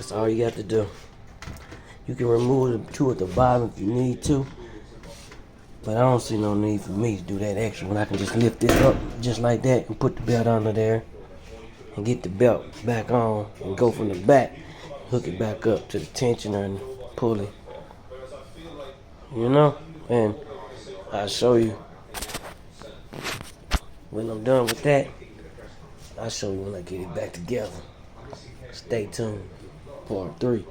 That's all you got to do. You can remove the two at the bottom if you need to. But I don't see no need for me to do that extra when I can just lift this up just like that and put the belt under there and get the belt back on and go from the back, hook it back up to the tensioner and pull it. You know? And I'll show you when I'm done with that. I'll show you when I get it back together. Stay tuned. Part 3.